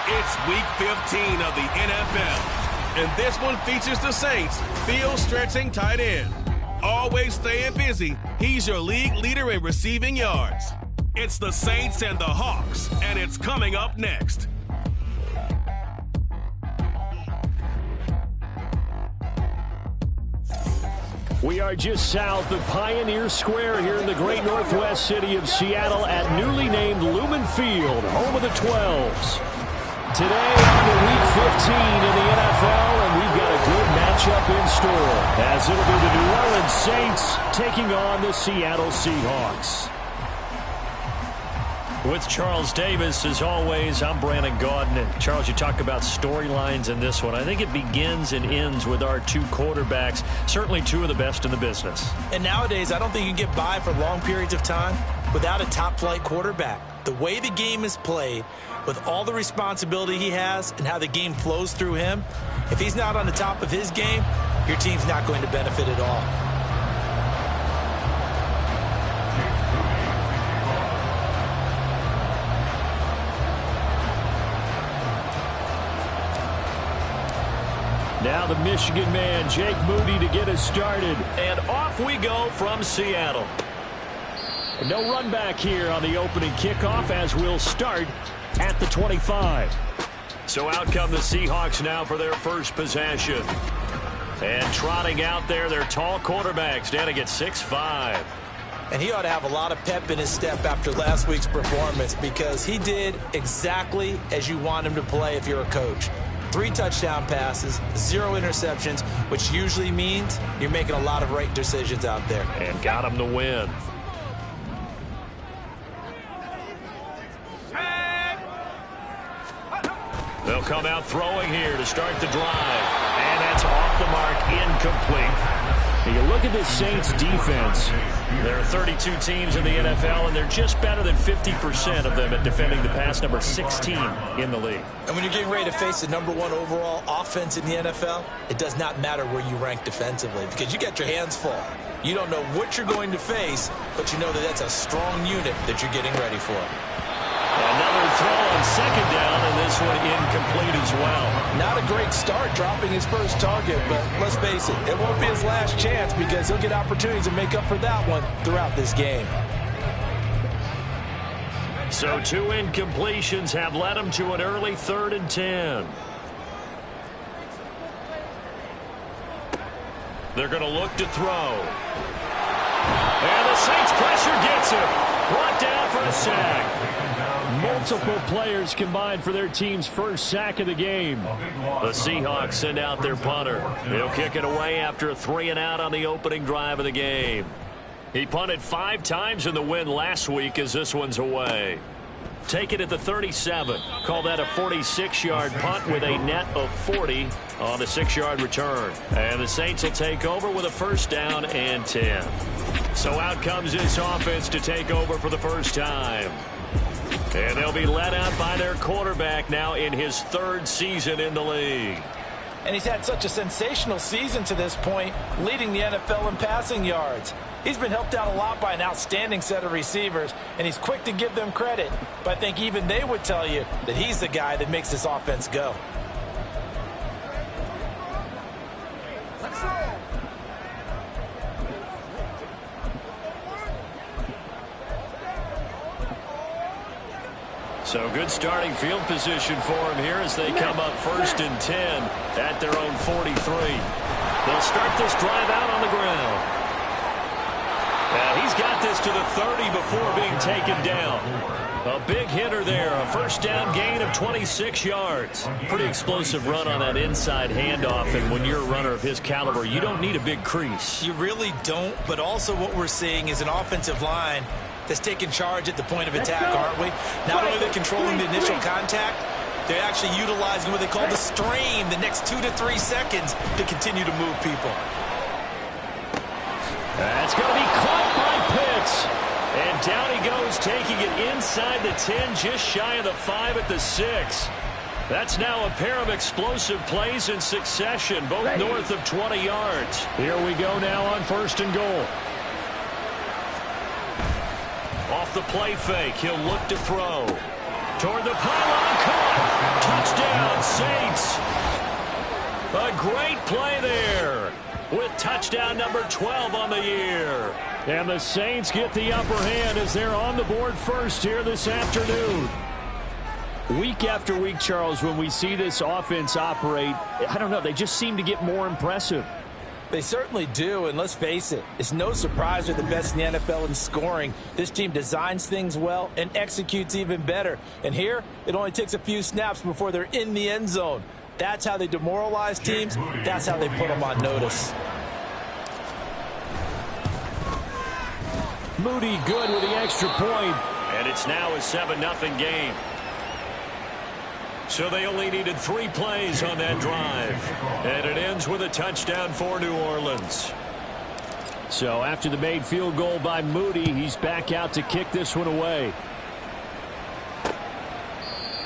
It's Week 15 of the NFL, and this one features the Saints' field-stretching tight end. Always staying busy, he's your league leader in receiving yards. It's the Saints and the Hawks, and it's coming up next. We are just south of Pioneer Square here in the great northwest city of Seattle at newly named Lumen Field, home of the 12s. Today on to Week 15 in the NFL, and we've got a good matchup in store, as it'll be the New Orleans Saints taking on the Seattle Seahawks. With Charles Davis, as always, I'm Brandon Gaudin. And Charles, you talk about storylines in this one. I think it begins and ends with our two quarterbacks, certainly two of the best in the business. And nowadays, I don't think you can get by for long periods of time without a top-flight quarterback. The way the game is played, with all the responsibility he has and how the game flows through him, if he's not on the top of his game, your team's not going to benefit at all. Now the Michigan man, Jake Moody, to get us started. And off we go from Seattle. No run back here on the opening kickoff, as we'll start at the 25. So out come the Seahawks now for their first possession. And trotting out there, their tall quarterback, standing at 6'5". And he ought to have a lot of pep in his step after last week's performance, because he did exactly as you want him to play if you're a coach. 3 touchdown passes, 0 interceptions, which usually means you're making a lot of right decisions out there. And got him the win. They'll come out throwing here to start the drive. And that's off the mark, incomplete. You look at this Saints defense. There are 32 teams in the NFL, and they're just better than 50% of them at defending the pass, number 16 in the league. And when you're getting ready to face the number 1 overall offense in the NFL, it does not matter where you rank defensively, because you got your hands full. You don't know what you're going to face, but you know that that's a strong unit that you're getting ready for. Another throw on second down, and this one incomplete as well. Not a great start dropping his first target, but let's face it, it won't be his last chance, because he'll get opportunities to make up for that one throughout this game. So 2 incompletions have led him to an early 3rd and 10. They're going to look to throw. And the Saints pressure gets him. Brought down for a sack. Multiple players combined for their team's first sack of the game. The Seahawks send out their punter. He'll kick it away after a 3-and-out on the opening drive of the game. He punted 5 times in the win last week, as this one's away. Take it at the 37. Call that a 46-yard punt with a net of 40 on the 6-yard return. And the Saints will take over with a 1st down and 10. So out comes this offense to take over for the first time. And they'll be led out by their quarterback now in his 3rd season in the league. And he's had such a sensational season to this point, leading the NFL in passing yards. He's been helped out a lot by an outstanding set of receivers, and he's quick to give them credit. But I think even they would tell you that he's the guy that makes this offense go. So good starting field position for him here as they come up 1st and 10 at their own 43. They'll start this drive out on the ground. Now he's got this to the 30 before being taken down. A big hitter there, a first down gain of 26 yards. Pretty explosive run on that inside handoff, and when you're a runner of his caliber, you don't need a big crease. You really don't, but also what we're seeing is an offensive line that's taking charge at the point of attack, aren't we? Not only are they controlling the initial contact, they're actually utilizing what they call the strain the next 2 to 3 seconds to continue to move people. That's going to be caught by Pitts. And down he goes, taking it inside the 10, just shy of the 5 at the 6. That's now a pair of explosive plays in succession, both north of 20 yards. Here we go now on 1st and goal. Off the play fake, he'll look to throw. Toward the pylon, caught. Touchdown, Saints. A great play there with touchdown number 12 on the year. And the Saints get the upper hand as they're on the board first here this afternoon. Week after week, Charles, when we see this offense operate, I don't know, they just seem to get more impressive. They certainly do, and let's face it, it's no surprise they're the best in the NFL in scoring. This team designs things well and executes even better. And here, it only takes a few snaps before they're in the end zone. That's how they demoralize teams. That's how they put them on notice. Moody good with the extra point. And it's now a 7-0 game. So they only needed 3 plays on that drive. And it ends with a touchdown for New Orleans. So after the made field goal by Moody, he's back out to kick this one away.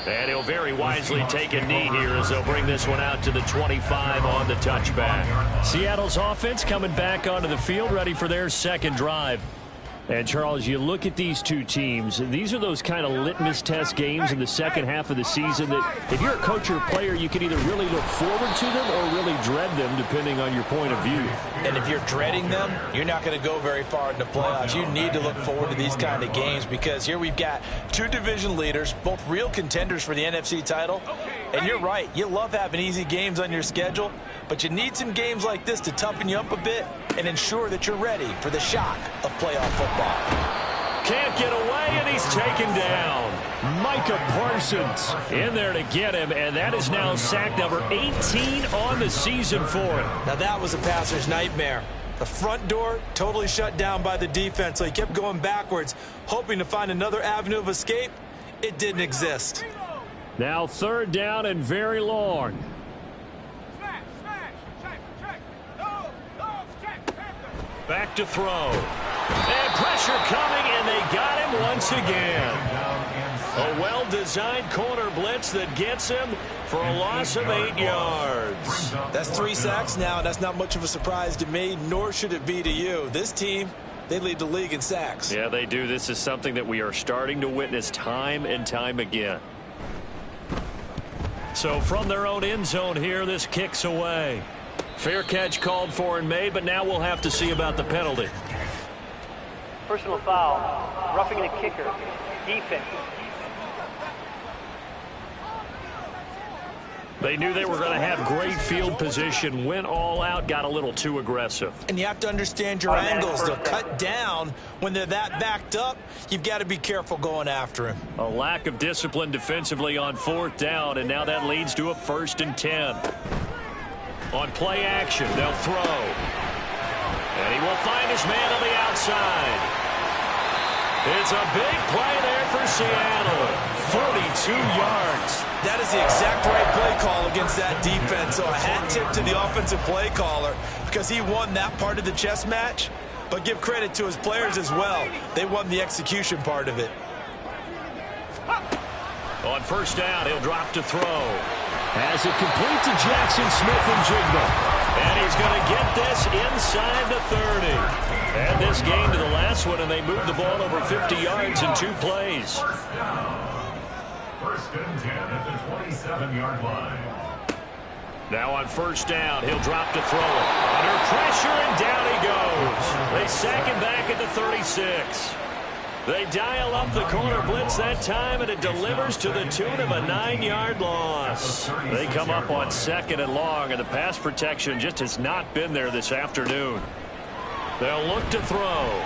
And he'll very wisely take a knee here as they'll bring this one out to the 25 on the touchback. Seattle's offense coming back onto the field, ready for their second drive. And, Charles, you look at these two teams, these are those kind of litmus test games in the second half of the season that if you're a coach or a player, you can either really look forward to them or really dread them, depending on your point of view. And if you're dreading them, you're not going to go very far in the playoffs. You need to look forward to these kind of games because here we've got 2 division leaders, both real contenders for the NFC title. And you're right, you love having easy games on your schedule, but you need some games like this to toughen you up a bit and ensure that you're ready for the shock of playoff football. Can't get away, and he's taken down. Micah Parsons in there to get him, and that is now sack number 18 on the season for him. Now that was a passer's nightmare. The front door totally shut down by the defense, so he kept going backwards, hoping to find another avenue of escape. It didn't exist. Now 3rd down and very long. Back to throw. And pressure coming, and they got him once again. A well-designed corner blitz that gets him for a loss of 8 yards. That's 3 sacks now, and that's not much of a surprise to me, nor should it be to you. This team, they lead the league in sacks. Yeah, they do. This is something that we are starting to witness time and time again. So from their own end zone here, this kicks away. Fair catch called for and made, but now we'll have to see about the penalty. Personal foul, roughing the kicker, defense. They knew they were going to have great field position, went all out, got a little too aggressive. And you have to understand your angles. They'll cut down when they're that backed up. You've got to be careful going after him. A lack of discipline defensively on 4th down, and now that leads to a 1st and 10. On play action, they'll throw. And he will find his man on the outside. It's a big play there for Seattle. 42 yards. That is the exact right play call against that defense. So a hat tip to the offensive play caller because he won that part of the chess match. But give credit to his players as well. They won the execution part of it. On 1st down, he'll drop to throw. Has it complete to Jackson Smith-Njigba. And he's going to get this inside the 30. And this game to the last one, and they moved the ball over 50 yards in 2 plays. 1st and 10 at the 27-yard line. Now on 1st down, he'll drop to throw it. Under pressure, and down he goes. They sack him back at the 36. They dial up the corner blitz that time, and it delivers to the tune of a 9-yard loss. They come up on 2nd and long, and the pass protection just has not been there this afternoon. They'll look to throw.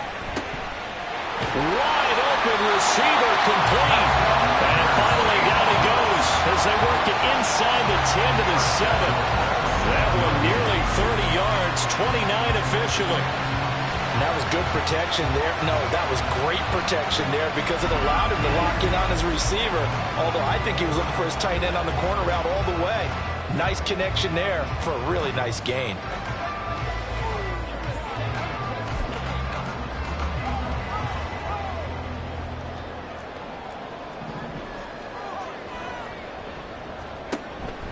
Wide open receiver complete. And finally down he goes as they work it inside the 10 to the 7. That one nearly 30 yards, 29 officially. And that was good protection there. No, that was great protection there because it allowed him to lock in on his receiver. Although I think he was looking for his tight end on the corner route all the way. Nice connection there for a really nice gain.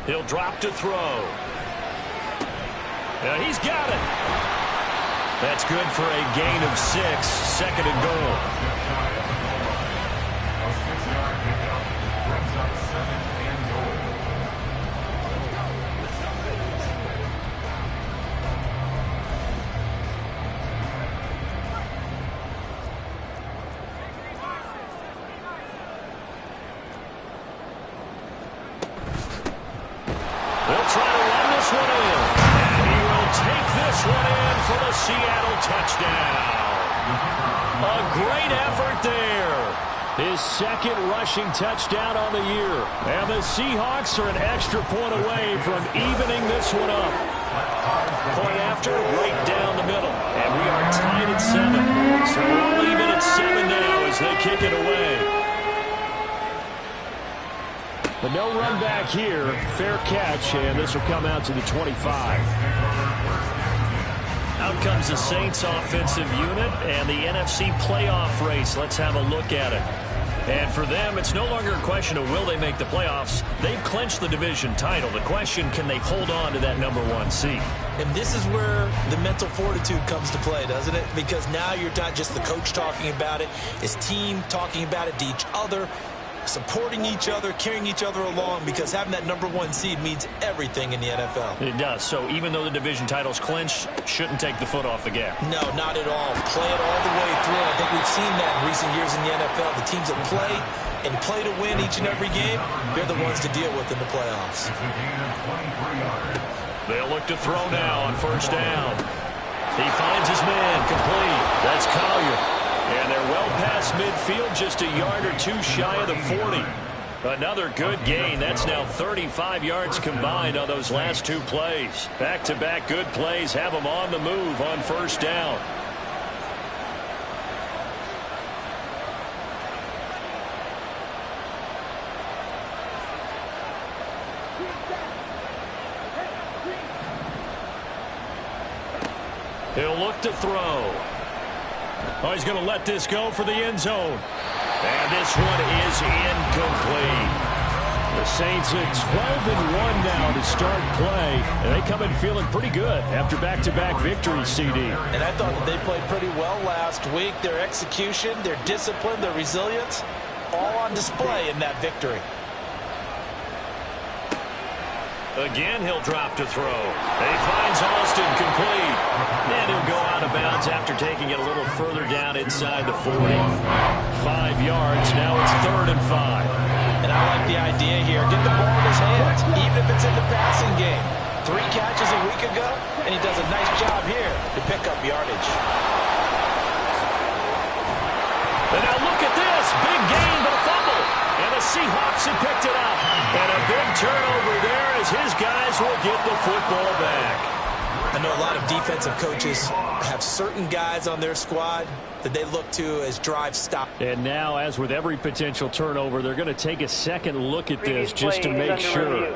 He'll drop to throw. Yeah, he's got it. That's good for a gain of 6, second and goal. A 6-yard pickup brings up 7th and goal. They'll try to run this one in. And he will take this one in for the Seattle touchdown. A great effort there. His second rushing touchdown on the year. And the Seahawks are an extra point away from evening this one up. Point after, right down the middle. And we are tied at 7. So we're even at 7 now as they kick it away. But no run back here. Fair catch, and this will come out to the 25. Out comes the Saints offensive unit and the NFC playoff race. Let's have a look at it. And for them, it's no longer a question of will they make the playoffs. They've clinched the division title. The question, can they hold on to that #1 seed? And this is where the mental fortitude comes to play, doesn't it? Because now you're not just the coach talking about it, his team talking about it to each other, supporting each other, carrying each other along, because having that #1 seed means everything in the NFL. It does. So even though the division title's clinched, shouldn't take the foot off the gas. No, not at all. Play it all the way through. I think we've seen that in recent years in the NFL. The teams that play to win each and every game, they're the ones to deal with in the playoffs. It's a gain of 23 yards. They'll look to throw now on first down. He finds his man complete. That's Collier. And they're well past midfield, just a yard or 2 shy of the 40. Another good gain. That's now 35 yards combined on those last 2 plays. Back-to-back good plays have them on the move on first down. He'll look to throw. Oh, he's going to let this go for the end zone. And this one is incomplete. The Saints at 12-1 now to start play. And they come in feeling pretty good after back-to-back victories, CD. And I thought that they played pretty well last week. Their execution, their discipline, their resilience, all on display in that victory. Again, he'll drop to throw. He finds Austin complete. And he'll go out of bounds after taking it a little further down inside the 40. 5 yards. Now it's 3rd and 5. And I like the idea here. Get the ball in his hands, even if it's in the passing game. 3 catches a week ago, and he does a nice job here to pick up yardage. And now look at this. Big gain, but a fumble. And the Seahawks have picked it up. And a big turnover there as his guys will get the football back. I know a lot of defensive coaches have certain guys on their squad that they look to as drive stop. And now, as with every potential turnover, they're going to take a second look at this just to make sure.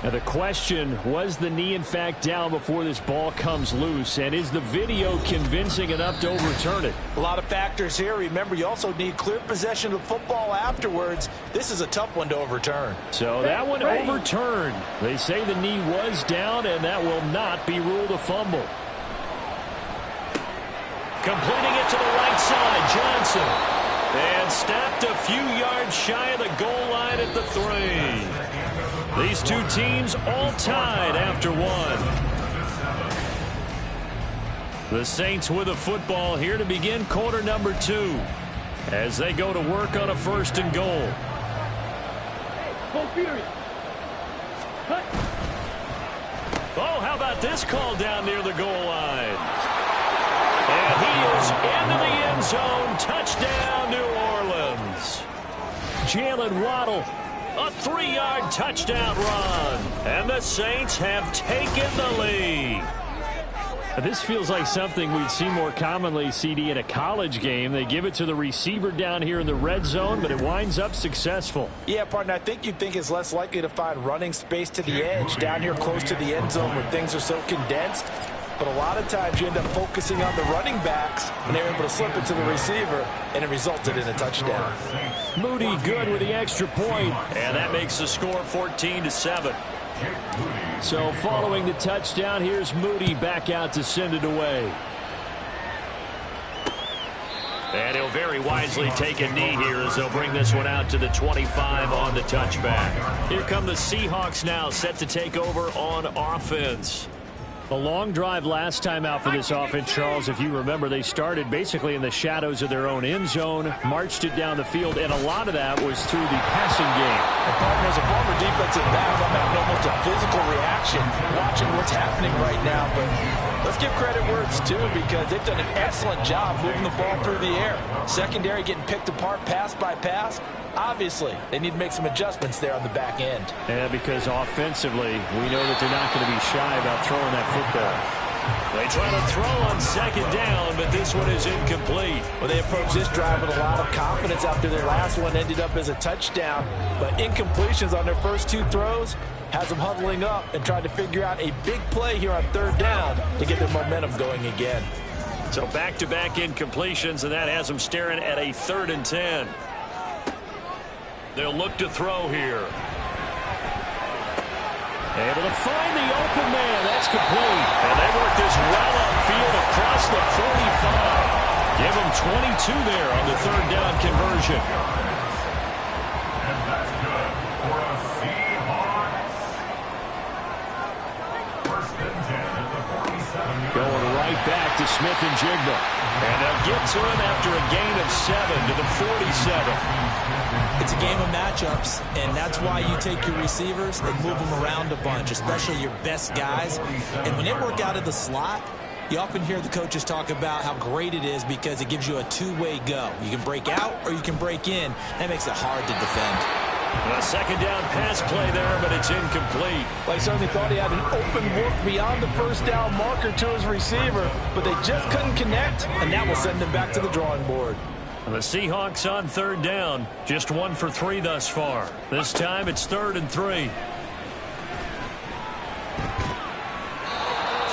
Now the question, was the knee in fact down before this ball comes loose? And is the video convincing enough to overturn it? A lot of factors here. Remember, you also need clear possession of football afterwards. This is a tough one to overturn. So that one overturned. They say the knee was down, and that will not be ruled a fumble. Completing it to the right side, Johnson. And stopped a few yards shy of the goal line at the 3. These two teams all tied after 1. The Saints with a football here to begin quarter number 2 as they go to work on a 1st and goal. Oh, how about this call down near the goal line? And he is into the end zone. Touchdown, New Orleans. Jalen Waddle, a 3-yard touchdown run. And the Saints have taken the lead. This feels like something we'd see more commonly, CD, in a college game. They give it to the receiver down here in the red zone, but it winds up successful. Yeah, partner, I think you'd think it's less likely to find running space to the edge down here close to the end zone where things are so condensed. But a lot of times you end up focusing on the running backs, and they're able to slip it to the receiver, and it resulted in a touchdown. Moody good with the extra point, and that makes the score 14-7. So following the touchdown, here's Moody back out to send it away. And he'll very wisely take a knee here as they'll bring this one out to the 25 on the touchback. Here come the Seahawks now, set to take over on offense. A long drive last time out for this offense, Charles. If you remember, they started basically in the shadows of their own end zone, marched it down the field, and a lot of that was through the passing game. And partner, as a former defensive back, I'm having almost a physical reaction watching what's happening right now. But let's give credit where it's due, because they've done an excellent job moving the ball through the air. Secondary getting picked apart pass by pass. Obviously, they need to make some adjustments there on the back end. Yeah, because offensively, we know that they're not going to be shy about throwing that football. They try to throw on second down, but this one is incomplete. Well, they approached this drive with a lot of confidence after their last one ended up as a touchdown. But incompletions on their first two throws has them huddling up and trying to figure out a big play here on third down to get their momentum going again. So back-to-back incompletions, and that has them staring at a 3rd and 10. They'll look to throw here. Able to find the open man. That's complete. And they work this well upfield across the 45. Give them 22 there on the 3rd down conversion. And that's good for a Seahawks. 1st and 10 at the 47. Going right back to Smith and Jigba. And they'll get to him after a gain of 7 to the 47. It's a game of matchups, and that's why you take your receivers and move them around a bunch, especially your best guys. And when they work out of the slot, you often hear the coaches talk about how great it is because it gives you a two-way go. You can break out or you can break in. That makes it hard to defend. A 2nd down pass play there, but it's incomplete. Well, he certainly thought he had an open look beyond the 1st down marker to his receiver, but they just couldn't connect, and that will send them back to the drawing board. The Seahawks on 3rd down, just 1 for 3 thus far. This time it's 3rd and 3.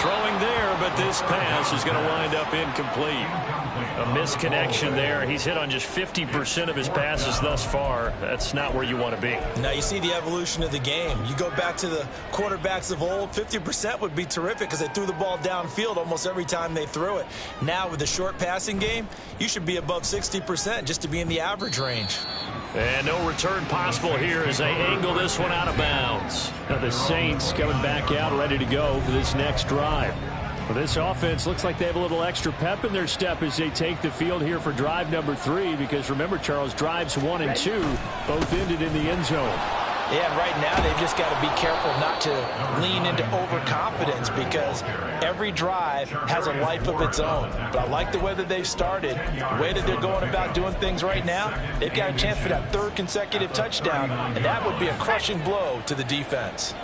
Throwing there, but this pass is going to wind up incomplete. A misconnection there. He's hit on just 50% of his passes thus far. That's not where you want to be. Now you see the evolution of the game. You go back to the quarterbacks of old, 50% would be terrific because they threw the ball downfield almost every time they threw it. Now with the short passing game, you should be above 60% just to be in the average range. And no return possible here as they angle this one out of bounds. Now the Saints coming back out ready to go for this next drive. Well, this offense looks like they have a little extra pep in their step as they take the field here for drive number 3, because remember, Charles, drives 1 and 2 both ended in the end zone. Yeah, and right now they've just got to be careful not to lean into overconfidence because every drive has a life of its own. But I like the way that they've started, the way that they're going about doing things right now. They've got a chance for that 3rd consecutive touchdown, and that would be a crushing blow to the defense.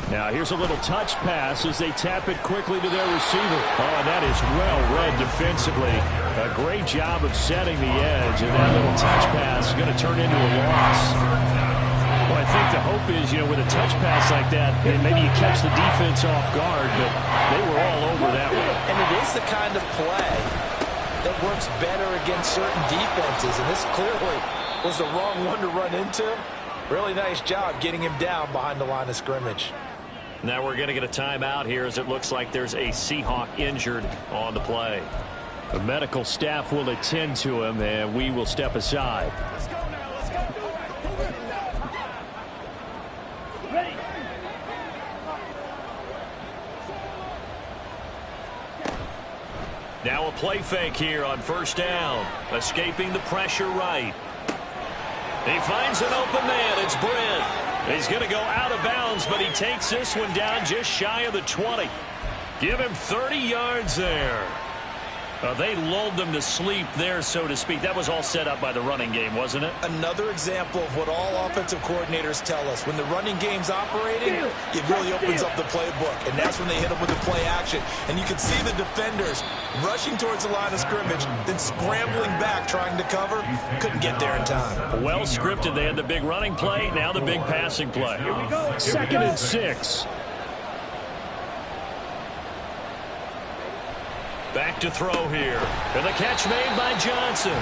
Now here's a little touch pass as they tap it quickly to their receiver. Oh, and that is well read defensively. A great job of setting the edge, and that little touch pass is going to turn into a loss. Well, I think the hope is, with a touch pass like that, maybe you catch the defense off guard, but they were all over that one. And it is the kind of play that works better against certain defenses, and this clearly was the wrong one to run into. Really nice job getting him down behind the line of scrimmage. Now we're going to get a timeout here as it looks like there's a Seahawk injured on the play. The medical staff will attend to him, and we will step aside. Let's go now. Let's go. Ready. Now a play fake here on 1st down. Escaping the pressure right. He finds an open man. It's Brent. He's going to go out of bounds, but he takes this one down just shy of the 20. Give him 30 yards there. They lulled them to sleep there, so to speak. That was all set up by the running game, wasn't it? Another example of what all offensive coordinators tell us. When the running game's operating, it really opens up the playbook, and that's when they hit them with the play action. And you can see the defenders rushing towards the line of scrimmage, then scrambling back trying to cover. Couldn't get there in time. Well scripted. They had the big running play, now the big passing play. 2nd and 6. Back to throw here. And the catch made by Johnson.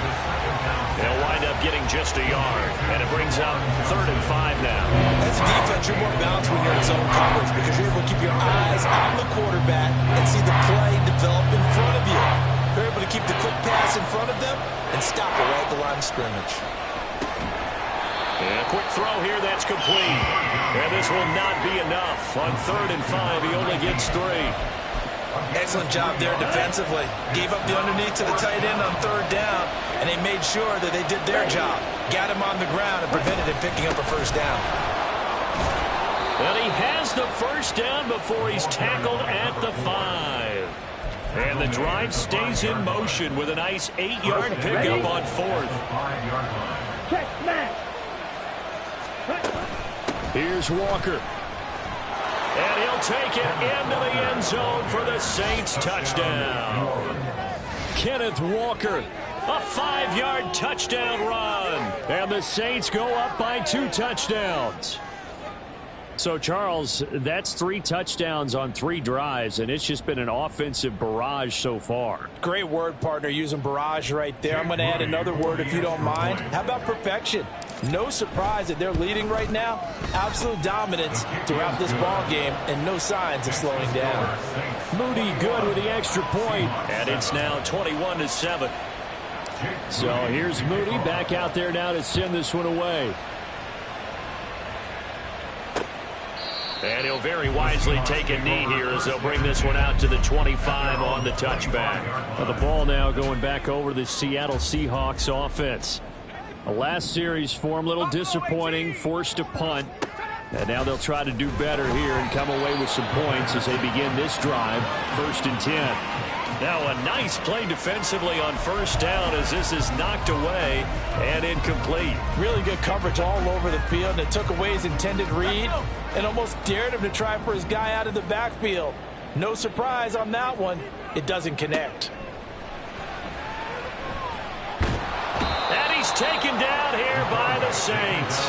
They'll wind up getting just a yard. And it brings up 3rd and 5 now. As a defense, you're more balanced when you're in zone coverage because you're able to keep your eyes on the quarterback and see the play develop in front of you. You're able to keep the quick pass in front of them and stop it right at the line of scrimmage. And a quick throw here, that's complete. And this will not be enough. On 3rd and 5, he only gets 3. Excellent job there defensively. Gave up the underneath to the tight end on 3rd down, and they made sure that they did their job. Got him on the ground and prevented him picking up a 1st down. And he has the 1st down before he's tackled at the 5. And the drive stays in motion with a nice 8-yard pickup on 4th. Check, Matt. Here's Walker. And he'll take it into the end zone for the Saints touchdown. Kenneth Walker, a 5-yard touchdown run. And the Saints go up by 2 touchdowns. So, Charles, that's 3 touchdowns on 3 drives, and it's just been an offensive barrage so far. Great word, partner, using barrage right there. I'm going to add another word if you don't mind. How about perfection? No surprise that they're leading right now. Absolute dominance throughout this ball game and no signs of slowing down. Moody good with the extra point, and it's now 21-7. So here's Moody back out there now to send this one away. And he'll very wisely take a knee here as they'll bring this one out to the 25 on the touchback. Well, the ball now going back over the Seattle Seahawks offense. The last series for him, a little disappointing, forced a punt. And now they'll try to do better here and come away with some points as they begin this drive, 1st and 10. Now a nice play defensively on 1st down as this is knocked away and incomplete. Really good coverage all over the field, and it took away his intended read and almost dared him to try for his guy out of the backfield. No surprise on that one. It doesn't connect. And he's taken down here by the Saints.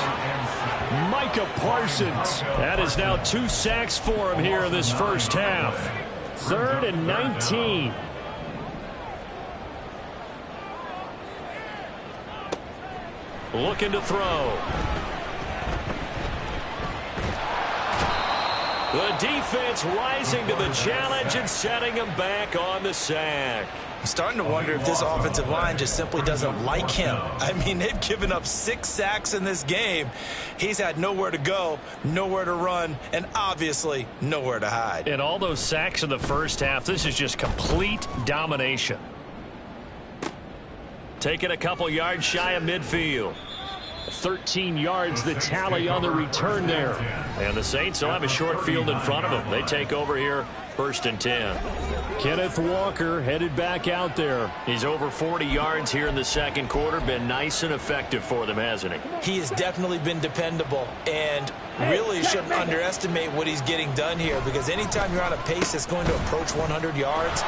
Micah Parsons. That is now 2 sacks for him here in this 1st half. 3rd and 19. Looking to throw. The defense rising to the challenge and setting him back on the sack. I'm starting to wonder if this offensive line just simply doesn't like him. I mean, they've given up 6 sacks in this game. He's had nowhere to go, nowhere to run, and obviously nowhere to hide. And all those sacks in the 1st half, this is just complete domination. Taking a couple yards shy of midfield. 13 yards the tally on the return there. And the Saints will have a short field in front of them. They take over here, 1st and 10. Kenneth Walker headed back out there. He's over 40 yards here in the 2nd quarter. Been nice and effective for them, hasn't he? He has definitely been dependable and really shouldn't underestimate what he's getting done here, because anytime you're on a pace that's going to approach 100 yards,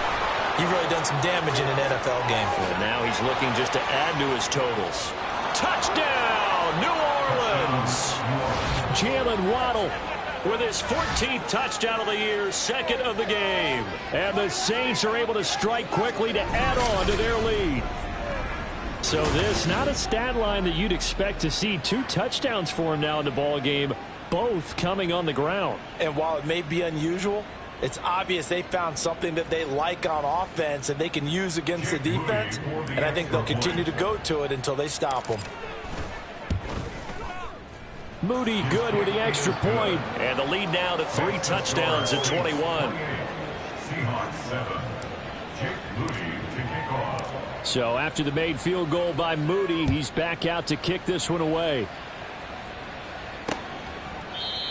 you've really done some damage in an NFL game. And now he's looking just to add to his totals. Touchdown, New Orleans! Jalen Waddle with his 14th touchdown of the year, 2nd of the game. And the Saints are able to strike quickly to add on to their lead. So this, not a stat line that you'd expect to see. 2 touchdowns for him now in the ball game, both coming on the ground. And while it may be unusual, it's obvious they found something that they like on offense and they can use against the defense, and I think they'll continue to go to it until they stop them. Moody good with the extra point, and the lead now to 3 touchdowns at 21. Seahawks 7. Jake Moody to kick off. So after the made field goal by Moody, he's back out to kick this one away.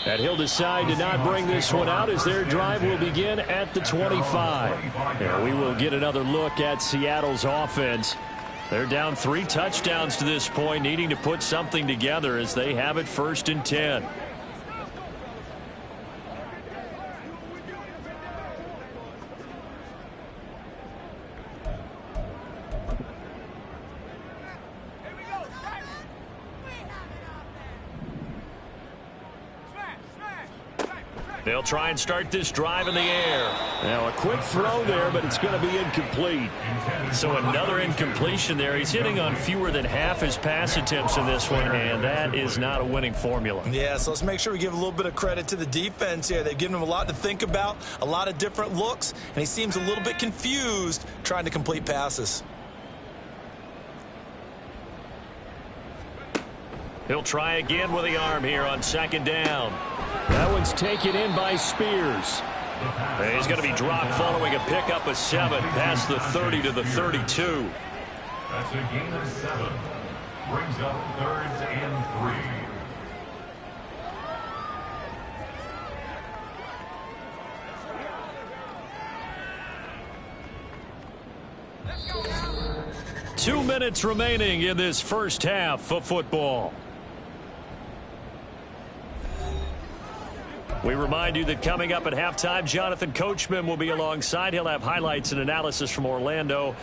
And he'll decide to not bring this one out as their drive will begin at the 25. And we will get another look at Seattle's offense. They're down 3 touchdowns to this point, needing to put something together as they have it 1st and 10. They'll try and start this drive in the air. Now a quick throw there, but it's going to be incomplete. So another incompletion there. He's hitting on fewer than half his pass attempts in this one, and that is not a winning formula. Yeah, so let's make sure we give a little bit of credit to the defense here. They've given him a lot to think about, a lot of different looks, and he seems a little bit confused trying to complete passes. He'll try again with the arm here on 2nd down. That one's taken in by Spears. And he's going to be dropped following a pickup of 7 past the 30 to the 32. That's a gain of 7. Brings up 3rd and 3. 2 minutes remaining in this first half of football. We remind you that coming up at halftime, Jonathan Coachman will be alongside. He'll have highlights and analysis from Orlando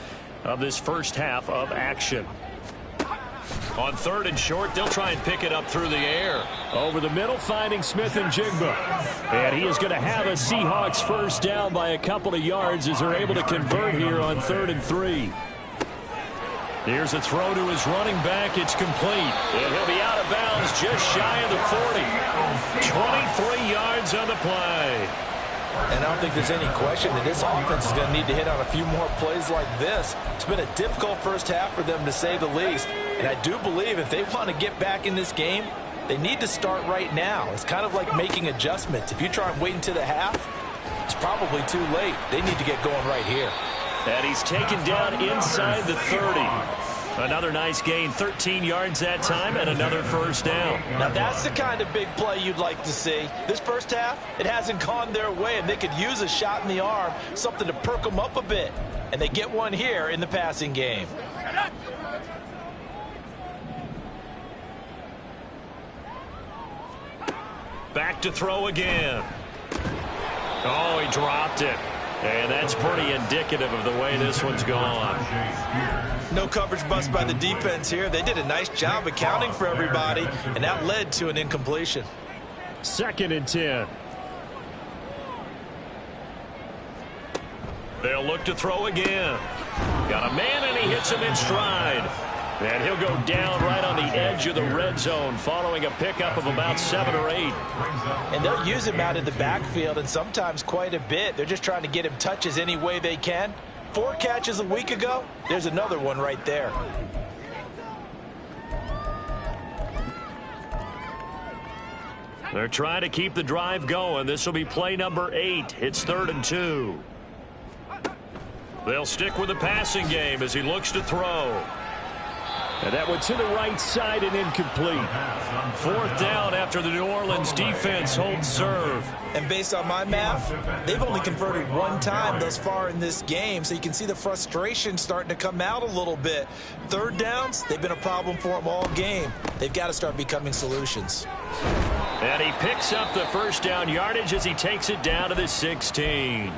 of this first half of action. On 3rd and short, they'll try and pick it up through the air. Over the middle, finding Smith and Jigba. And he is going to have a Seahawks first down by a couple of yards as they're able to convert here on 3rd and 3. Here's a throw to his running back. It's complete. And he'll be out of bounds just shy of the 40. 23 yards on the play. And I don't think there's any question that this offense is going to need to hit on a few more plays like this. It's been a difficult first half for them, to say the least. And I do believe if they want to get back in this game, they need to start right now. It's kind of like making adjustments. If you try and wait until the half, it's probably too late. They need to get going right here. And he's taken down inside the 30. Another nice gain, 13 yards that time, and another first down. Now that's the kind of big play you'd like to see. This first half, it hasn't gone their way, and they could use a shot in the arm, something to perk them up a bit. And they get one here in the passing game. Back to throw again. Oh, he dropped it. And that's pretty indicative of the way this one's gone. No coverage bust by the defense here. They did a nice job accounting for everybody, and that led to an incompletion. 2nd and 10. They'll look to throw again. Got a man, and he hits him in stride. And he'll go down right on the edge of the red zone following a pickup of about 7 or 8. And they'll use him out in the backfield, and sometimes quite a bit. They're just trying to get him touches any way they can. 4 catches a week ago. There's another one right there. They're trying to keep the drive going. This will be play number 8. It's 3rd and 2. They'll stick with the passing game as he looks to throw. And that one to the right side and incomplete. 4th down after the New Orleans defense holds serve. And based on my math, they've only converted 1 time thus far in this game, so you can see the frustration starting to come out a little bit. 3rd downs, they've been a problem for them all game. They've got to start becoming solutions. And he picks up the first down yardage as he takes it down to the 16.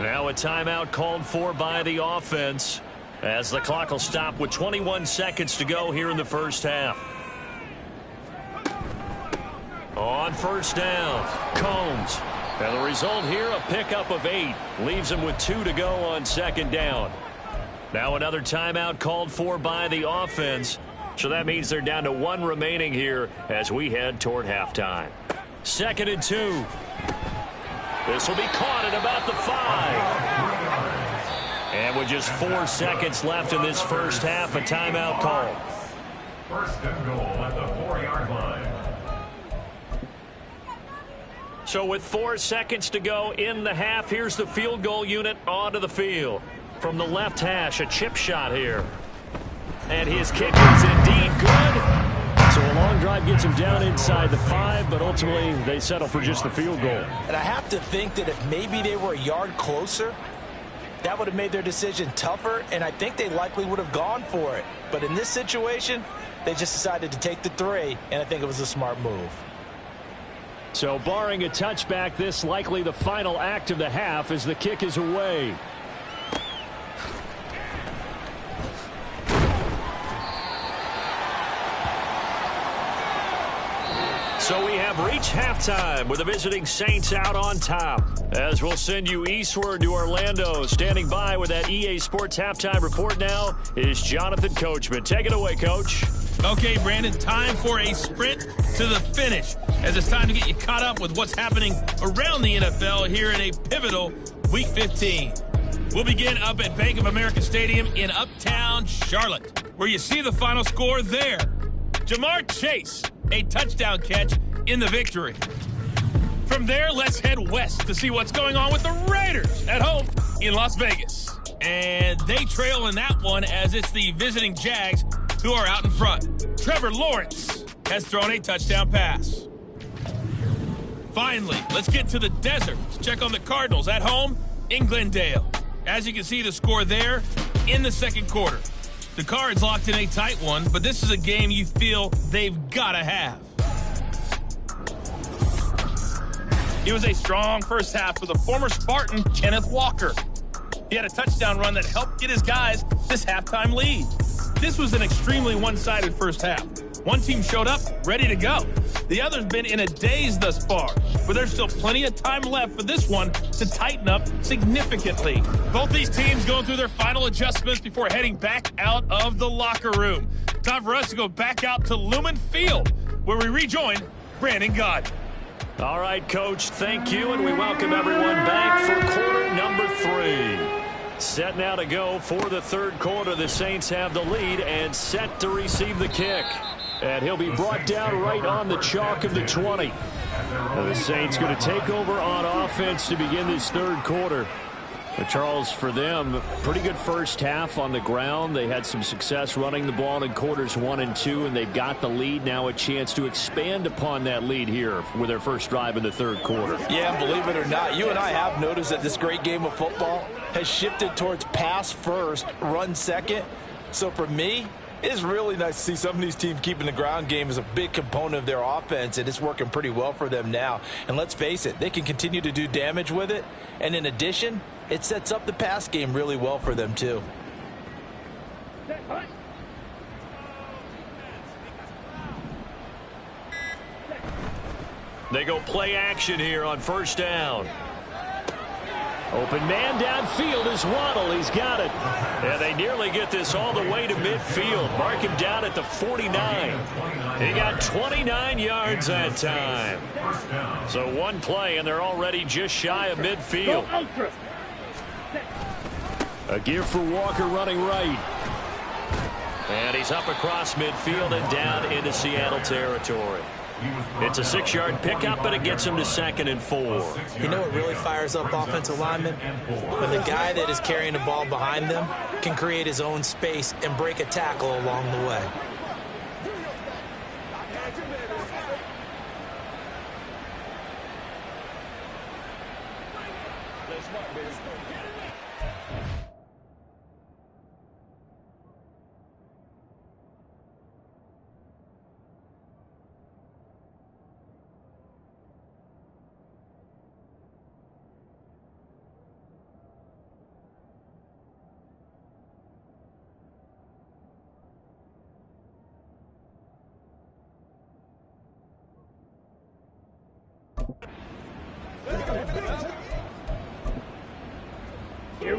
Now a timeout called for by the offense, as the clock will stop with 21 seconds to go here in the first half. On first down, Combs. And the result here, a pickup of 8. Leaves him with 2 to go on 2nd down. Now another timeout called for by the offense. So that means they're down to 1 remaining here as we head toward halftime. 2nd and 2. This will be caught at about the 5. And with just 4 seconds left in this first half, a timeout call. 1st and goal at the 4-yard line. So with 4 seconds to go in the half, here's the field goal unit onto the field. From the left hash, a chip shot here. And his kick is indeed good. So a long drive gets them down inside the 5, but ultimately they settle for just the field goal. And I have to think that if maybe they were a yard closer, that would have made their decision tougher, and I think they likely would have gone for it. But in this situation, they just decided to take the 3, and I think it was a smart move. So barring a touchback, this likely the final act of the half as the kick is away. So we have reached halftime with the visiting Saints out on top. As we'll send you eastward to Orlando. Standing by with that EA Sports halftime report now is Jonathan Coachman. Take it away, Coach. Okay, Brandon, time for a sprint to the finish, as it's time to get you caught up with what's happening around the NFL here in a pivotal Week 15. We'll begin up at Bank of America Stadium in Uptown Charlotte, where you see the final score there. Jamar Chase, a touchdown catch in the victory. From there, let's head west to see what's going on with the Raiders at home in Las Vegas. And they trail in that one as it's the visiting Jags who are out in front. Trevor Lawrence has thrown a touchdown pass. Finally, let's get to the desert to check on the Cardinals at home in Glendale. As you can see, the score there in the second quarter. The Cards locked in a tight one, but this is a game you feel they've got to have. It was a strong first half for the former Spartan, Kenneth Walker. He had a touchdown run that helped get his guys this halftime lead. This was an extremely one-sided first half. One team showed up, ready to go. The other's been in a daze thus far, but there's still plenty of time left for this one to tighten up significantly. Both these teams going through their final adjustments before heading back out of the locker room. Time for us to go back out to Lumen Field, where we rejoin Brandon Gaudin. All right, Coach, thank you, and we welcome everyone back for quarter number 3. Set now to go for the third quarter. The Saints have the lead and set to receive the kick. And he'll be brought down right on the chalk of the 20. Now the Saints going to take over on offense to begin this third quarter. But Charles, for them, pretty good first half on the ground. They had some success running the ball in quarters 1 and 2, and they've got the lead. Now a chance to expand upon that lead here with their first drive in the third quarter. Yeah, believe it or not, you and I have noticed that this great game of football has shifted towards pass first, run second. So for me, it's really nice to see some of these teams keeping the ground game as a big component of their offense, and it's working pretty well for them now. And let's face it, they can continue to do damage with it. And in addition, it sets up the pass game really well for them too. They go play action here on first down. Open man downfield is Waddle. He's got it. And they nearly get this all the way to midfield. Mark him down at the 49. He got 29 yards that time. So one play, and they're already just shy of midfield. A give for Walker running right. And he's up across midfield and down into Seattle territory. It's a 6-yard pickup, but it gets him to 2nd and 4. You know what really fires up offensive linemen? When the guy that is carrying the ball behind them can create his own space and break a tackle along the way.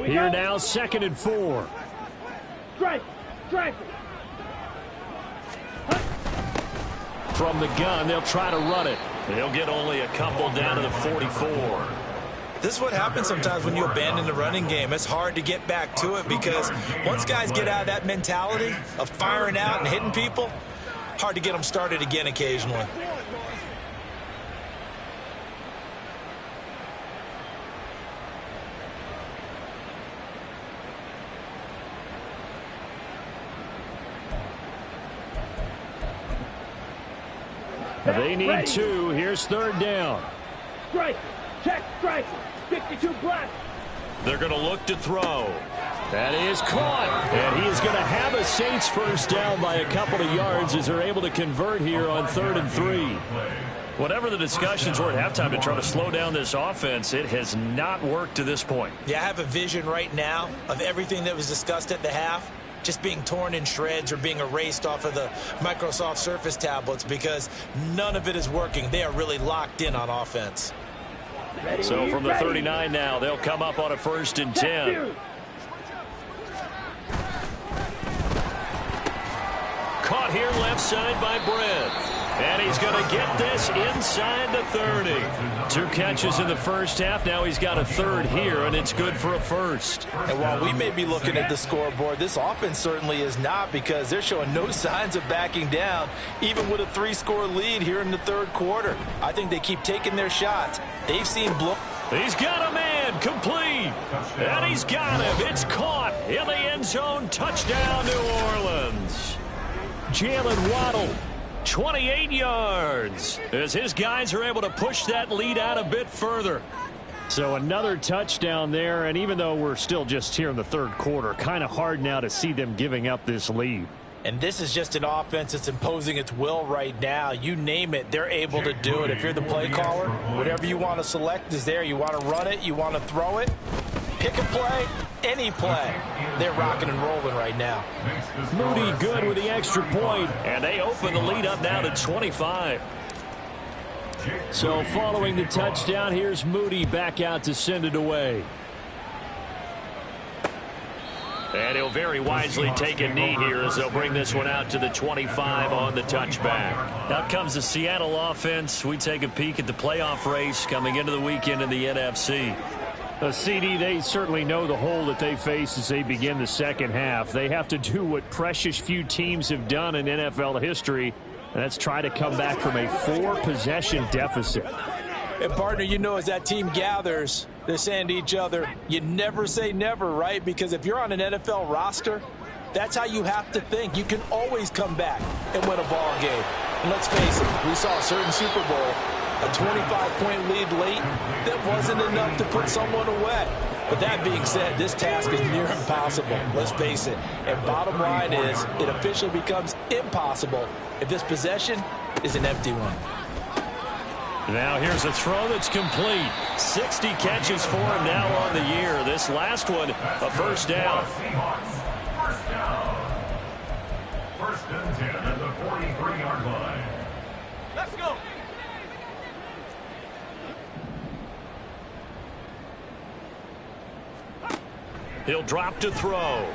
Here now, 2nd and 4. Strike! From the gun, they'll try to run it. They'll get only a couple down to the 44. This is what happens sometimes when you abandon the running game. It's hard to get back to it because once guys get out of that mentality of firing out and hitting people, hard to get them started again occasionally. They need 2. Here's 3rd down. Strike. Check strike. 52 black. They're going to look to throw. That is caught. And he is going to have a Saints first down by a couple of yards as they're able to convert here on 3rd and 3. Whatever the discussions were at halftime to try to slow down this offense, it has not worked to this point. Yeah, I have a vision right now of everything that was discussed at the half just being torn in shreds or being erased off of the Microsoft Surface tablets because none of it is working. They are really locked in on offense. So from the 39 now, they'll come up on a 1st and 10. Caught here left side by Brent. And he's going to get this inside the 30. 2 catches in the first half. Now he's got a 3rd here, and it's good for a 1st. And while we may be looking at the scoreboard, this offense certainly is not because they're showing no signs of backing down, even with a 3-score lead here in the 3rd quarter. I think they keep taking their shots. They've seen blow. He's got a man complete. And he's got him. It's caught in the end zone. Touchdown, New Orleans. Jalen Waddle. 28 yards as his guys are able to push that lead out a bit further. So another touchdown there, and even though we're still just here in the 3rd quarter, kind of hard now to see them giving up this lead. And this is just an offense that's imposing its will right now. You name it, they're able to do it. If you're the play caller, whatever you want to select is there. You want to run it, you want to throw it, pick a play, any play. They're rocking and rolling right now. Moody good with the extra point, and they open the lead up now to 25. So following the touchdown, here's Moody back out to send it away. And he'll very wisely take a knee here as they'll bring this one out to the 25 on the touchback. Out comes the Seattle offense. We take a peek at the playoff race coming into the weekend in the NFC. CD, they certainly know the hole that they face as they begin the second half. They have to do what precious few teams have done in NFL history, and that's try to come back from a 4-possession deficit. And, partner, you know, as that team gathers, they're saying to each other, you never say never, right? Because if you're on an NFL roster, that's how you have to think. You can always come back and win a ball game. And let's face it, we saw a certain Super Bowl, a 25-point lead late, that wasn't enough to put someone away. But that being said, this task is near impossible. Let's face it. And bottom line is, it officially becomes impossible if this possession is an empty one. Now here's a throw that's complete. 60 catches for him now on the year. This last one, a first down. First down. 1st and 10 at the 43-yard line. Let's go. He'll drop to throw.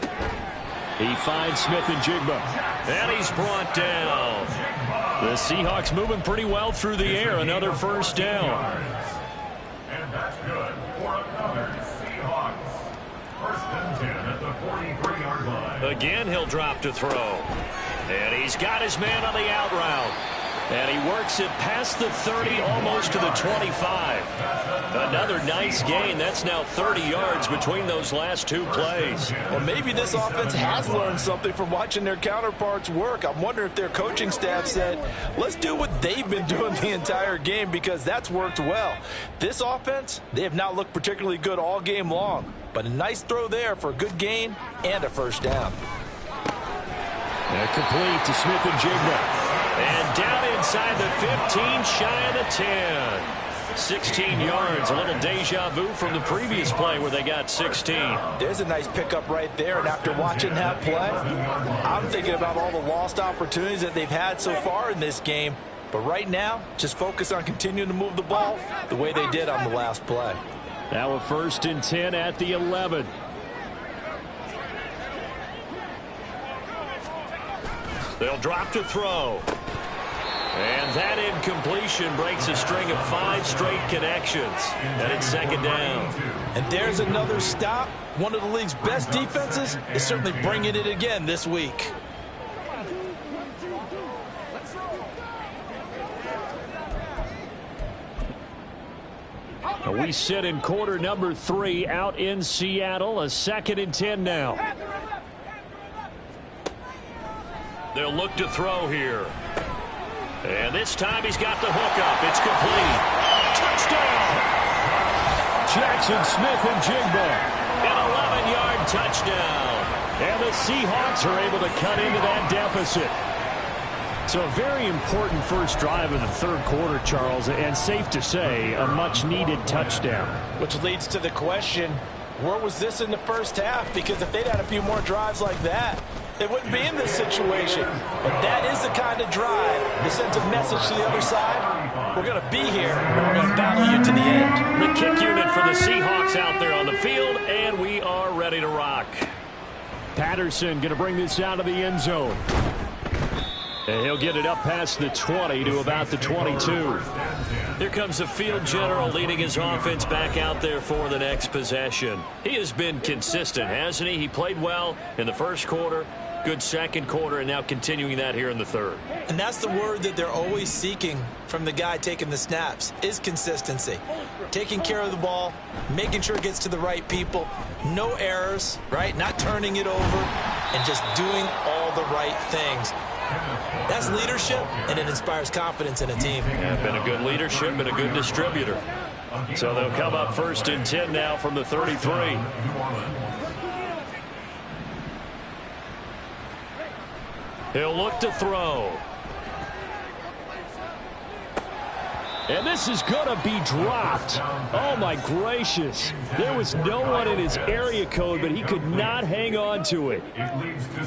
He finds Smith and Jigba. And he's brought down. The Seahawks moving pretty well through the air. Another first down. And that's good for another Seahawks. 1st and 10 at the 43-yard line. Again, he'll drop to throw. And he's got his man on the out route. And he works it past the 30, almost to the 25. Another nice gain. That's now 30 yards between those last 2 plays. Well, maybe this offense has learned something from watching their counterparts work. I'm wondering if their coaching staff said, let's do what they've been doing the entire game, because that's worked well. This offense, they have not looked particularly good all game long. But a nice throw there for a good gain and a first down. And complete to Smith and Jigba. And down inside the 15, shy of the 10. 16 yards, a little deja vu from the previous play where they got 16. There's a nice pickup right there, and after watching that play, I'm thinking about all the lost opportunities that they've had so far in this game. But right now, just focus on continuing to move the ball the way they did on the last play. Now a 1st and 10 at the 11. They'll drop to throw. And that incompletion breaks a string of 5 straight connections. And it's 2nd down. And there's another stop. One of the league's best defenses is certainly bringing it again this week. We sit in quarter number 3 out in Seattle. A 2nd and 10 now. They'll look to throw here. And this time he's got the hook up. It's complete. Touchdown! Jackson Smith-Njigba. An 11-yard touchdown. And the Seahawks are able to cut into that deficit. So a very important first drive of the third quarter, Charles, and safe to say, a much-needed touchdown. Which leads to the question, where was this in the first half? Because if they'd had a few more drives like that, they wouldn't be in this situation. But that is the kind of drive that sends a message to the other side. We're going to be here, and we're going to battle you to the end. The kick unit for the Seahawks out there on the field, and we are ready to rock. Patterson going to bring this out of the end zone. And he'll get it up past the 20 to about the 22. Here comes the field general leading his offense back out there for the next possession. He has been consistent, hasn't he? He played well in the first quarter, good second quarter, and now continuing that here in the third. And that's the word that they're always seeking from the guy taking the snaps, is consistency. Taking care of the ball, making sure it gets to the right people, no errors, right? Not turning it over, and just doing all the right things. That's leadership, and it inspires confidence in a team. Yeah, been a good leadership and a good distributor. So they'll come up first and 10 now from the 33. He'll look to throw. And this is going to be dropped. Oh, my gracious. There was no one in his area code, but he could not hang on to it.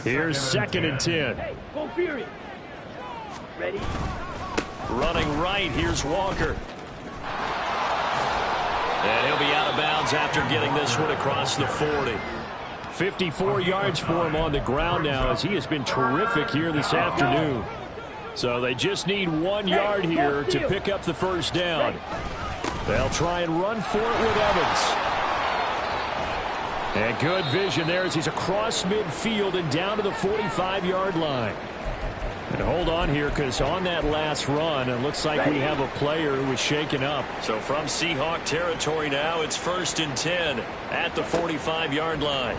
Here's second and 10. Go Fury. Ready? Running right, here's Walker. And he'll be out of bounds after getting this one across the 40. 54 yards for him on the ground now, as he has been terrific here this afternoon. So they just need 1 yard here to pick up the first down. They'll try and run for it with Evans. And good vision there as he's across midfield and down to the 45-yard line. And hold on here, because on that last run, it looks like we have a player who was shaken up. So from Seahawk territory now, it's first and 10 at the 45-yard line.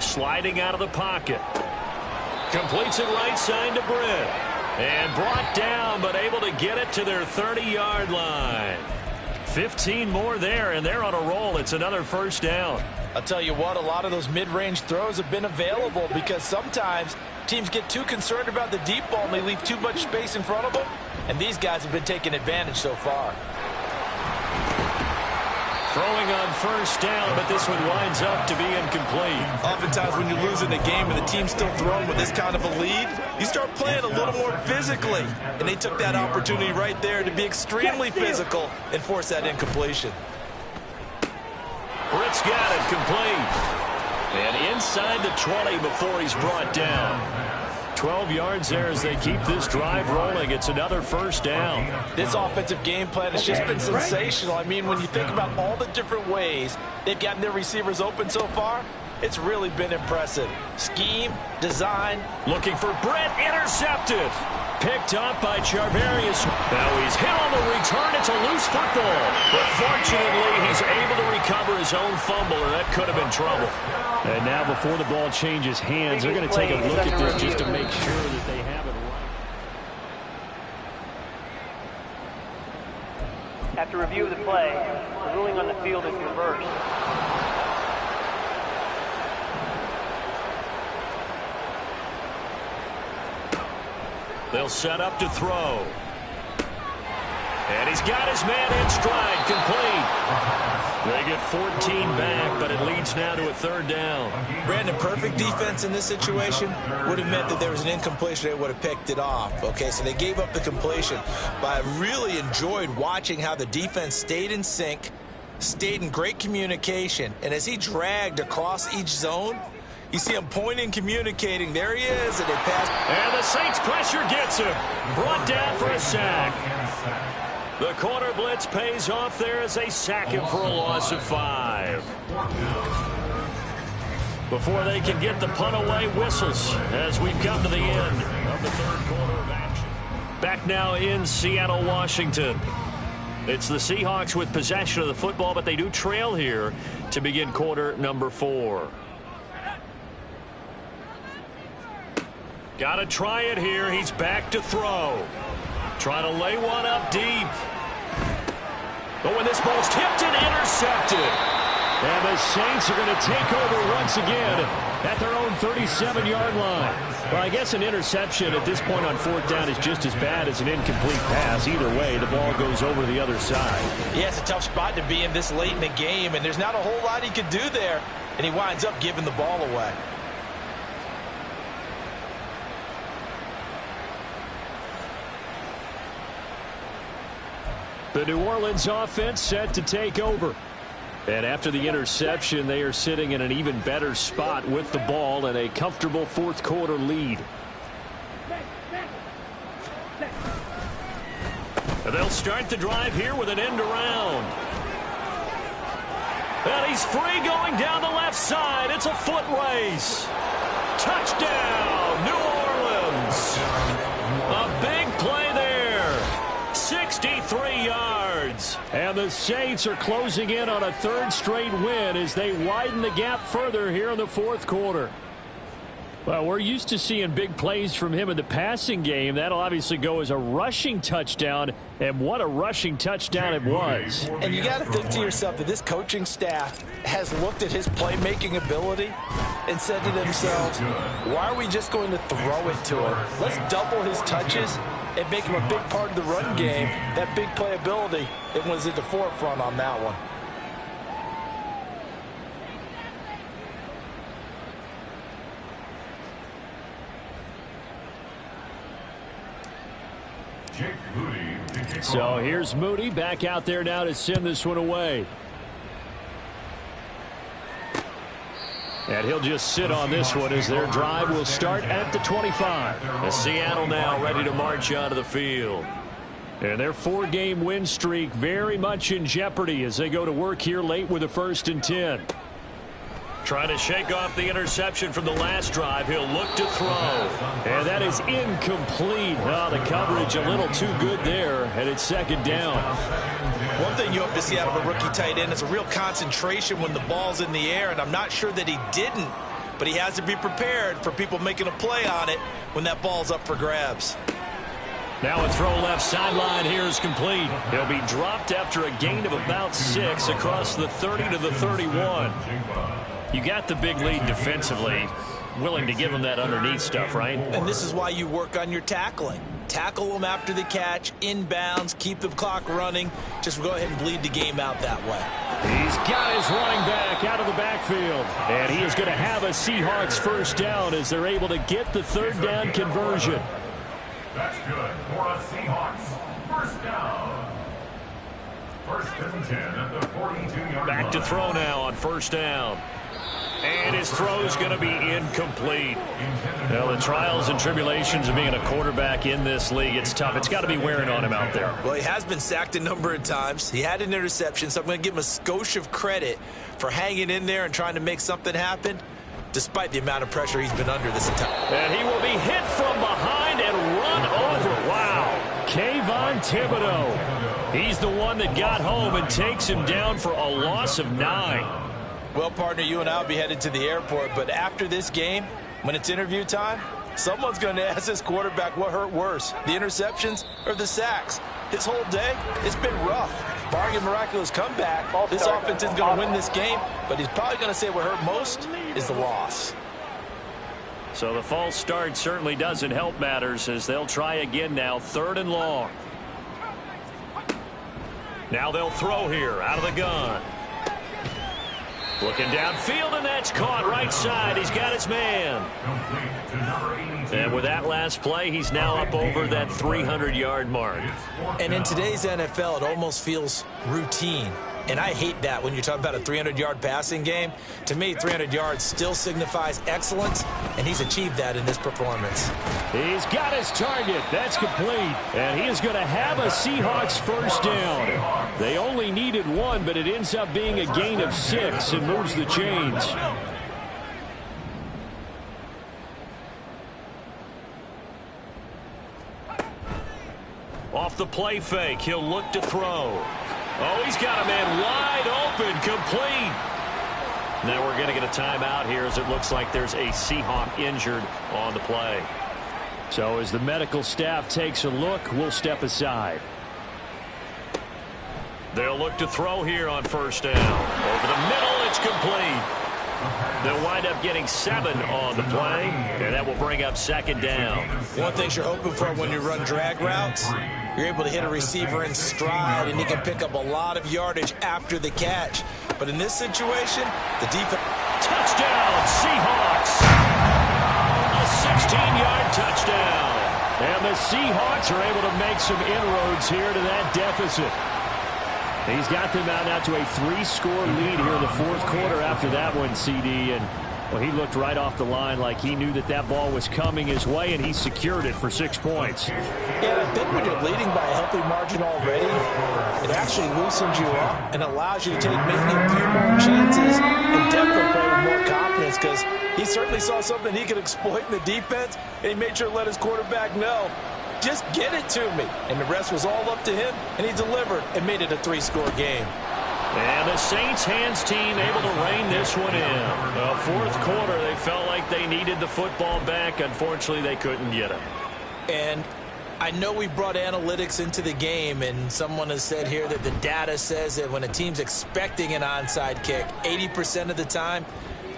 Sliding out of the pocket. Completes it right side to Britt. And brought down, but able to get it to their 30-yard line. 15 more there, and they're on a roll. It's another first down. I'll tell you what, a lot of those mid-range throws have been available because sometimes teams get too concerned about the deep ball and they leave too much space in front of them. And these guys have been taking advantage so far. Throwing on first down, but this one winds up to be incomplete. Oftentimes when you lose in the game and the team's still throwing with this kind of a lead, you start playing a little more physically. And they took that opportunity right there to be extremely physical and force that incompletion. Britt's got it complete. And inside the 20 before he's brought down. 12 yards there as they keep this drive rolling. It's another first down. This offensive game plan has just been sensational. I mean, when you think about all the different ways they've gotten their receivers open so far, it's really been impressive. Scheme, design. Looking for Britt, intercepted. Picked up by Charvarius. Now he's hit on the return. It's a loose football. But fortunately, he's able to recover his own fumble, and that could have been trouble. And now before the ball changes hands, they're going to take a look at this just to make sure that they have it right. After review of the play, the ruling on the field is reversed. They'll set up to throw. And he's got his man in stride, complete. They get 14 back, but it leads now to a third down. Brandon, perfect defense in this situation would have meant that there was an incompletion. They would have picked it off. Okay, so they gave up the completion. But I really enjoyed watching how the defense stayed in sync, stayed in great communication. And as he dragged across each zone, you see him pointing, communicating. There he is, and they pass. And the Saints pressure gets him. Brought down for a sack. The corner blitz pays off there as they sack him for a loss of 5. Before they can get the punt away, whistles as we've come to the end of the third quarter of action. Back now in Seattle, Washington. It's the Seahawks with possession of the football, but they do trail here to begin quarter number 4. Got to try it here. He's back to throw. Trying to lay one up deep. But when this ball's tipped and intercepted. And the Saints are going to take over once again at their own 37-yard line. Well, I guess an interception at this point on fourth down is just as bad as an incomplete pass. Either way, the ball goes over the other side. Yeah, it's a tough spot to be in this late in the game, and there's not a whole lot he could do there, and he winds up giving the ball away. The New Orleans offense set to take over. And after the interception, they are sitting in an even better spot with the ball and a comfortable fourth quarter lead. And they'll start the drive here with an end around. And he's free going down the left side. It's a foot race. Touchdown, New Orleans. A big play there. 63 yards. And the Saints are closing in on a third straight win as they widen the gap further here in the fourth quarter. Well, we're used to seeing big plays from him in the passing game. That'll obviously go as a rushing touchdown, and what a rushing touchdown it was. And you got to think to yourself that this coaching staff has looked at his playmaking ability and said to themselves, why are we just going to throw it to him? Let's double his touches and make him a big part of the run game. That big playability, it was at the forefront on that one. So here's Moody back out there now to send this one away. And he'll just sit on this one as their drive will start at the 25. And Seattle now ready to march out of the field. And their four-game win streak very much in jeopardy as they go to work here late with a 1st and 10. Trying to shake off the interception from the last drive. He'll look to throw. And that is incomplete. Oh, the coverage a little too good there, and it's second down. One thing you hope to see out of a rookie tight end is a real concentration when the ball's in the air, and I'm not sure that he didn't, but he has to be prepared for people making a play on it when that ball's up for grabs. Now a throw left sideline here is complete. He'll be dropped after a gain of about 6 across the 30 to the 31. You got the big lead defensively. Willing to give him that underneath stuff, right? And this is why you work on your tackling. Tackle them after the catch, inbounds, keep the clock running. Just go ahead and bleed the game out that way. He's got his running back out of the backfield. And he is going to have a Seahawks first down as they're able to get the third down conversion. That's good for a Seahawks first down. 1st and 10 at the 42-yard line. Back to throw now on first down. And his throw's going to be incomplete. Well, the trials and tribulations of being a quarterback in this league, it's tough. It's got to be wearing on him out there. Well, he has been sacked a number of times. He had an interception, so I'm going to give him a skosh of credit for hanging in there and trying to make something happen, despite the amount of pressure he's been under this entire. And he will be hit from behind and run over. Wow. Kayvon Thibodeau. He's the one that got home and takes him down for a loss of 9. Well, partner, you and I will be headed to the airport, but after this game, when it's interview time, someone's going to ask this quarterback what hurt worse, the interceptions or the sacks. His whole day, it's been rough. Barring a miraculous comeback, this offense isn't going to win this game, but he's probably going to say what hurt most is the loss. So the false start certainly doesn't help matters as they'll try again now, 3rd and long. Now they'll throw here out of the gun. Looking downfield, and that's caught right side. He's got his man. And with that last play, he's now up over that 300-yard mark. And in today's NFL, it almost feels routine. And I hate that when you're talking about a 300-yard passing game. To me, 300 yards still signifies excellence, and he's achieved that in this performance. He's got his target. That's complete. And he is going to have a Seahawks first down. They only needed 1, but it ends up being a gain of 6 and moves the chains. Off the play fake, he'll look to throw. Oh, he's got a man wide open, complete. Now we're going to get a timeout here as it looks like there's a Seahawk injured on the play. So as the medical staff takes a look, we'll step aside. They'll look to throw here on first down. Over the middle, it's complete. They'll wind up getting 7 on the play, and that will bring up second down. One thing you're hoping for when you run drag routes, you're able to hit a receiver in stride, and he can pick up a lot of yardage after the catch. But in this situation, the defense... Touchdown, Seahawks! A 16-yard touchdown. And the Seahawks are able to make some inroads here to that deficit. He's got them out now to a 3-score lead here in the fourth quarter after that one, CD. And, well, he looked right off the line like he knew that that ball was coming his way, and he secured it for 6 points. Yeah, I think when you're leading by a healthy margin already, it actually loosens you up and allows you to take maybe a few more chances and definitely play with more confidence, because he certainly saw something he could exploit in the defense, and he made sure to let his quarterback know, just get it to me. And the rest was all up to him, and he delivered and made it a 3-score game. And the Saints hands team able to rein this one in. The fourth quarter, they felt like they needed the football back. Unfortunately, they couldn't get it. And I know we brought analytics into the game, and someone has said here that the data says that when a team's expecting an onside kick, 80% of the time,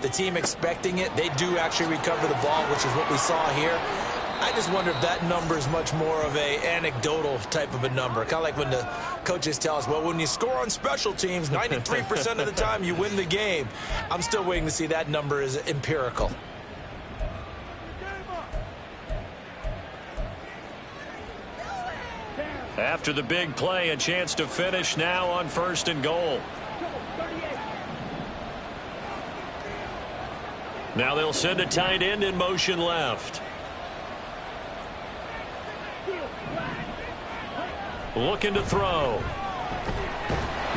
the team expecting it, they do actually recover the ball, which is what we saw here. I just wonder if that number is much more of a anecdotal type of a number. Kind of like when the coaches tell us, well, when you score on special teams, 93% of the time you win the game. I'm still waiting to see that number is empirical. After the big play, a chance to finish now on 1st and goal. Now they'll send a tight end in motion left. Looking to throw.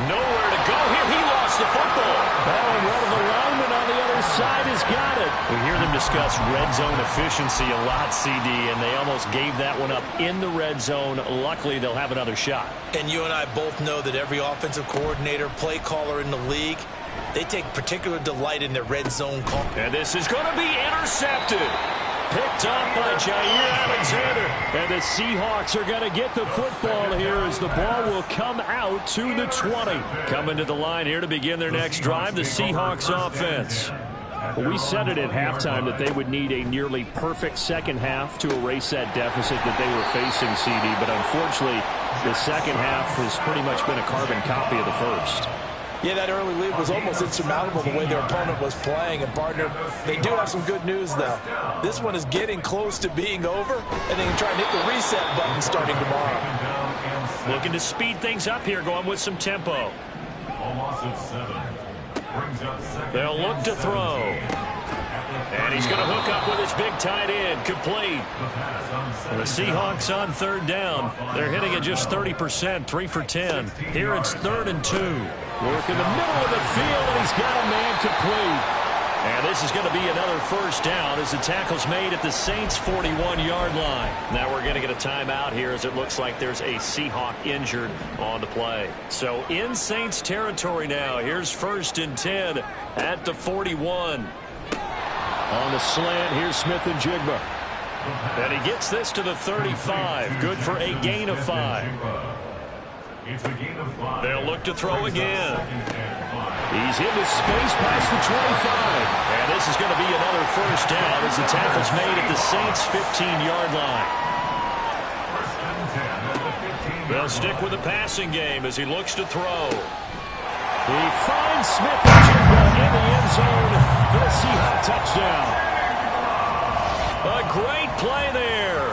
Nowhere to go here. He lost the football. Oh, and one of the linemen on the other side has got it. We hear them discuss red zone efficiency a lot, CD, and they almost gave that one up in the red zone. Luckily, they'll have another shot. And you and I both know that every offensive coordinator, play caller in the league, they take particular delight in their red zone call. And this is going to be intercepted. Picked up by Jair Alexander. And the Seahawks are going to get the football here as the ball will come out to the 20. Coming to the line here to begin their next drive, the Seahawks offense. Well, we said it at halftime that they would need a nearly perfect second half to erase that deficit that they were facing, CD. But unfortunately, the second half has pretty much been a carbon copy of the first. Yeah, that early lead was almost insurmountable the way their opponent was playing. And, partner, they do have some good news, though. This one is getting close to being over, and they can try and hit the reset button starting tomorrow. Looking to speed things up here, going with some tempo. They'll look to throw. And he's going to hook up with his big tight end, complete. And the Seahawks on 3rd down. They're hitting at just 30%, 3 for 10. Here it's 3rd and 2. Work in the middle of the field, and he's got a man complete. And this is going to be another first down as the tackle's made at the Saints' 41-yard line. Now we're going to get a timeout here as it looks like there's a Seahawk injured on the play. So in Saints territory now, here's 1st and 10 at the 41. On the slant, here's Smith and Jigba. And he gets this to the 35. Good for a gain of 5. They'll look to throw again. He's into space past the 25. And this is going to be another first down as the tackle's made at the Saints' 15-yard line. They'll stick with the passing game as he looks to throw. He finds Smith and Jigba in the end zone for the Seahawks touchdown. A great play there.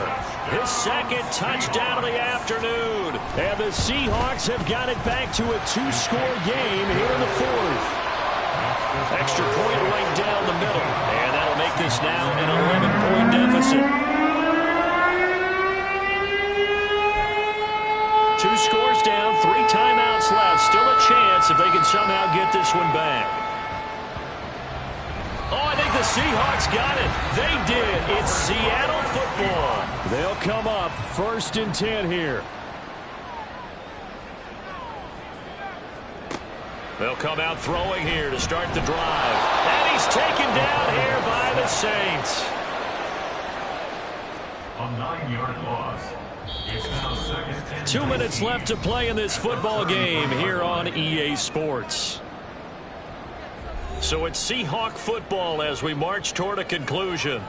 His 2nd touchdown of the afternoon. And the Seahawks have got it back to a 2-score game here in the 4th. Extra point right down the middle. And that'll make this now an 11-point deficit. 2 scores down, 3 timeouts left. Still a chance if they can somehow get this one back. Oh, I think the Seahawks got it. They did. It's Seattle football. They'll come up 1st and 10 here. They'll come out throwing here to start the drive. And he's taken down here by the Saints. 9-yard loss. It's now second and 2 minutes left to play in this football game here on EA Sports. So it's Seahawk football as we march toward a conclusion.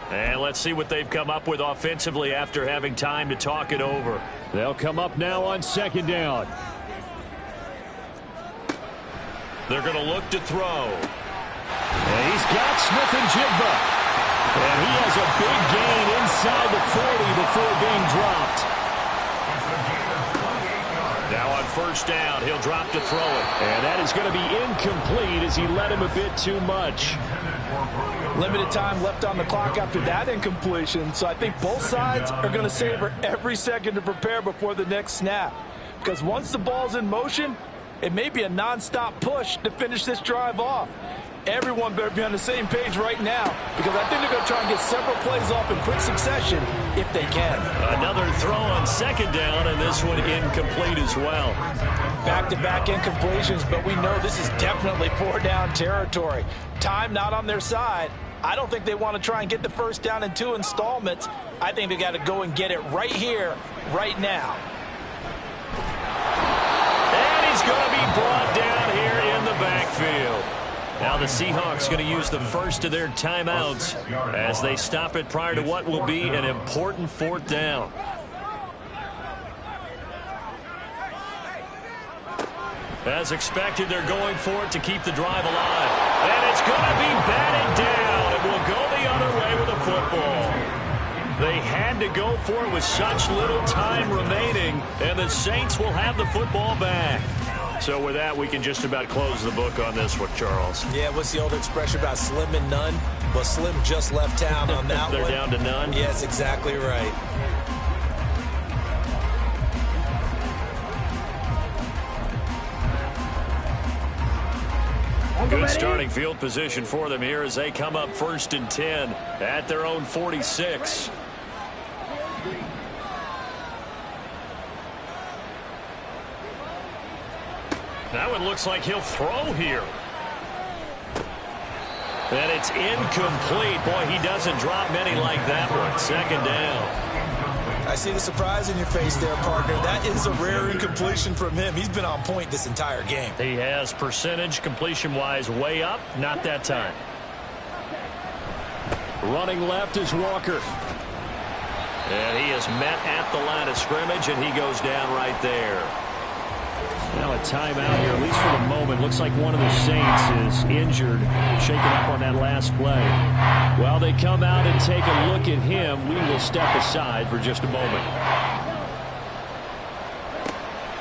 And let's see what they've come up with offensively after having time to talk it over. They'll come up now on second down. They're going to look to throw. And he's got Smith-Njigba. And he has a big gain inside the 40 before being dropped. Now on first down, he'll drop to throw it. And that is going to be incomplete as he led him a bit too much. Limited time left on the clock after that incompletion, so I think both sides are going to savor every second to prepare before the next snap. Because once the ball's in motion, it may be a non-stop push to finish this drive off. Everyone better be on the same page right now, because I think they're going to try and get several plays off in quick succession if they can. Another throw on second down, and this one incomplete as well. Back-to-back incompletions, but we know this is definitely four-down territory. Time not on their side. I don't think they want to try and get the first down in 2 installments. I think they got to go and get it right here, right now. And he's going to be brought down here in the backfield. Now the Seahawks going to use the first of their timeouts as they stop it prior to what will be an important fourth down. As expected, they're going for it to keep the drive alive. And it's going to be batted down. It will go the other way with a football. They had to go for it with such little time remaining, and the Saints will have the football back. So with that, we can just about close the book on this one, Charles. Yeah, what's the old expression about slim and none? Well, Slim just left town on that They're one. down to none? Yes, exactly right. Good starting field position for them here as they come up 1st and 10 at their own 46. That one looks like he'll throw here. And it's incomplete. Boy, he doesn't drop many like that one. Second down. I see the surprise in your face there, partner. That is a rare incompletion from him. He's been on point this entire game. He has percentage completion-wise way up. Not that time. Running left is Walker. And he is met at the line of scrimmage, and he goes down right there. Now a timeout here, at least for the moment. Looks like one of the Saints is injured, shaken up on that last play. While they come out and take a look at him, we will step aside for just a moment.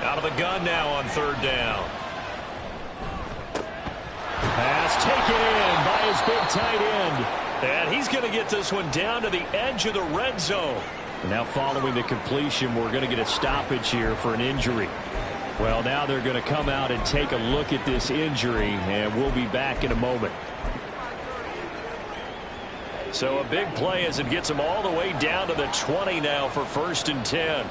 Out of the gun now on 3rd down. Pass taken in by his big tight end. And he's going to get this one down to the edge of the red zone. And now following the completion, we're going to get a stoppage here for an injury. Well, now they're going to come out and take a look at this injury, and we'll be back in a moment. So a big play as it gets them all the way down to the 20 now for 1st and 10.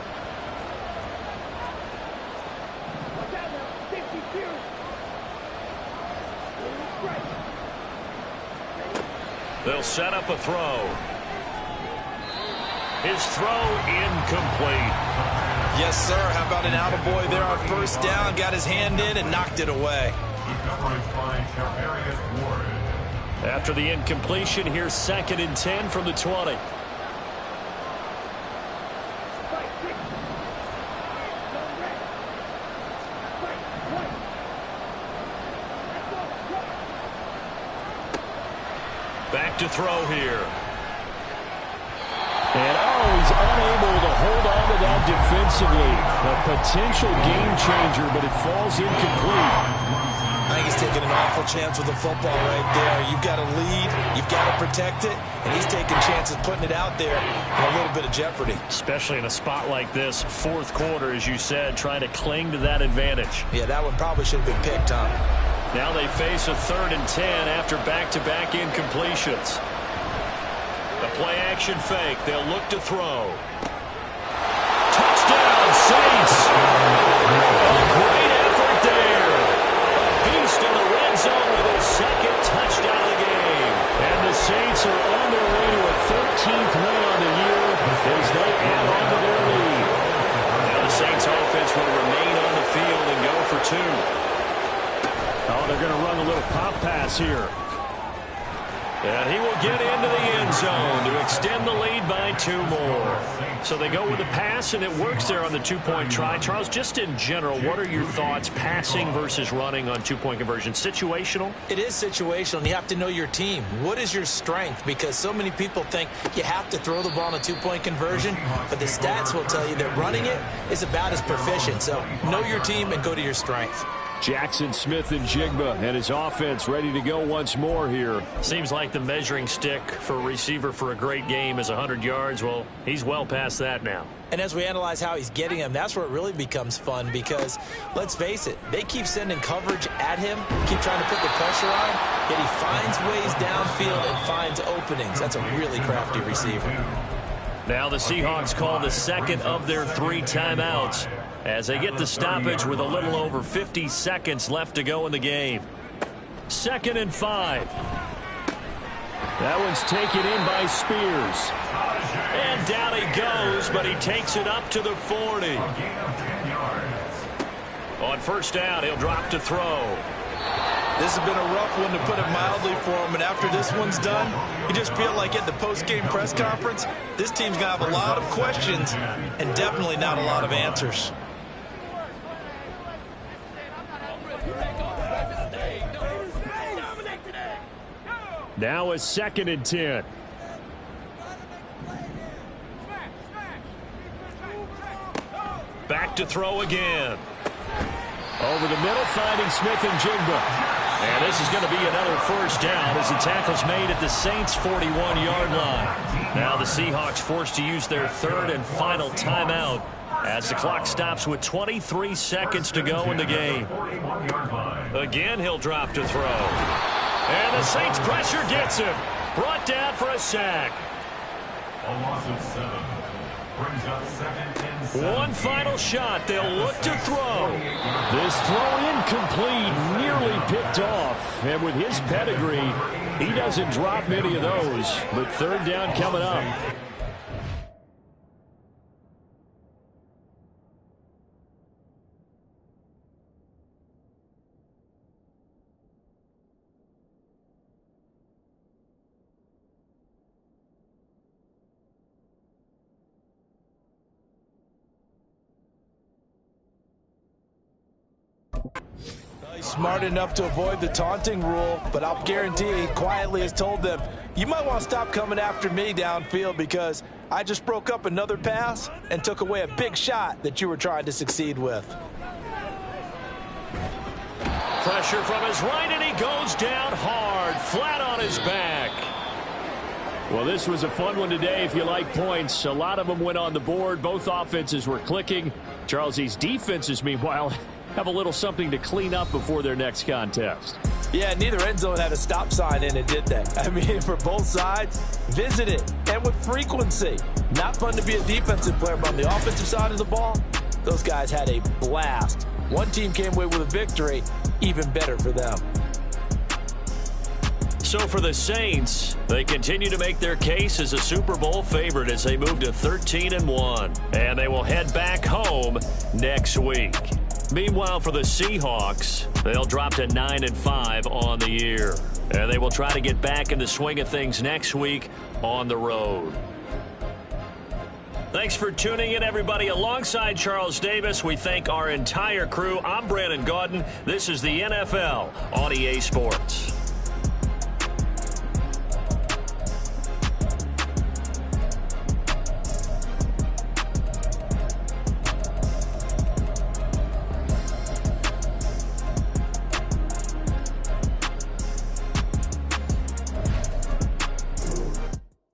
They'll set up a throw. His throw incomplete. Yes, sir. How about an attaboy there on 1st down? Got his hand in and knocked it away. After the incompletion, here's 2nd and 10 from the 20. Back to throw here. And he's unable to hold on to that defensively. A potential game changer, but it falls incomplete. I think he's taking an awful chance with the football right there. You've got to lead, you've got to protect it, and he's taking chances putting it out there in a little bit of jeopardy. Especially in a spot like this, 4th quarter, as you said, trying to cling to that advantage. Yeah, that one probably should have been picked, Tom. Now they face a 3rd and 10 after back-to-back incompletions. The play-action fake. They'll look to throw. Touchdown, Saints! A great effort there. A beast in the red zone with his 2nd touchdown of the game. And the Saints are on their way to a 13th win on the year. They And on to their lead. Now the Saints offense will remain on the field and go for 2. Oh, they're going to run a little pop pass here. And he will get into the end zone to extend the lead by 2 more. So they go with a pass, and it works there on the 2-point try. Charles, just in general, what are your thoughts passing versus running on 2-point conversion? Situational? It is situational, and you have to know your team. What is your strength? Because so many people think you have to throw the ball in a 2-point conversion, but the stats will tell you that running it is about as proficient. So know your team and go to your strength. Jackson Smith and Jigba and his offense ready to go once more here. Seems like the measuring stick for a receiver for a great game is 100 yards. Well, he's well past that now. And as we analyze how he's getting them, that's where it really becomes fun because, let's face it, they keep sending coverage at him, keep trying to put the pressure on, yet he finds ways downfield and finds openings. That's a really crafty receiver. Now the Seahawks call the second of their 3 timeouts as they get the stoppage with a little over 50 seconds left to go in the game. 2nd and 5. That one's taken in by Spears. And down he goes, but he takes it up to the 40. On 1st down, he'll drop to throw. This has been a rough one, to put it mildly, for him. And after this one's done, you just feel like at the post-game press conference, this team's going to have a lot of questions and definitely not a lot of answers. Now a 2nd and 10. Back to throw again. Over the middle, finding Smith and Jigba. And this is going to be another 1st down as the tackle's made at the Saints' 41-yard line. Now the Seahawks forced to use their 3rd and final timeout as the clock stops with 23 seconds to go in the game. Again, he'll drop to throw. And the Saints pressure gets him. Brought down for a sack. A loss of 7. Brings up 2nd and 7. One final shot. They'll look to throw. This throw incomplete, nearly picked off. And with his pedigree, he doesn't drop many of those. But 3rd down coming up. He's smart enough to avoid the taunting rule, but I'll guarantee he quietly has told them, you might want to stop coming after me downfield because I just broke up another pass and took away a big shot that you were trying to succeed with. Pressure from his right, and he goes down hard, flat on his back. Well, this was a fun one today if you like points. A lot of them went on the board. Both offenses were clicking. Charles, these defenses, meanwhile, have a little something to clean up before their next contest. Yeah, neither end zone had a stop sign in it, did they? I mean, for both sides, visit it, and with frequency. Not fun to be a defensive player, but on the offensive side of the ball, those guys had a blast. One team came away with a victory, even better for them. So for the Saints, they continue to make their case as a Super Bowl favorite as they move to 13-1. And they will head back home next week. Meanwhile, for the Seahawks, they'll drop to 9-5 on the year. And they will try to get back in the swing of things next week on the road. Thanks for tuning in, everybody. Alongside Charles Davis, we thank our entire crew. I'm Brandon Gaudin. This is the NFL on EA Sports.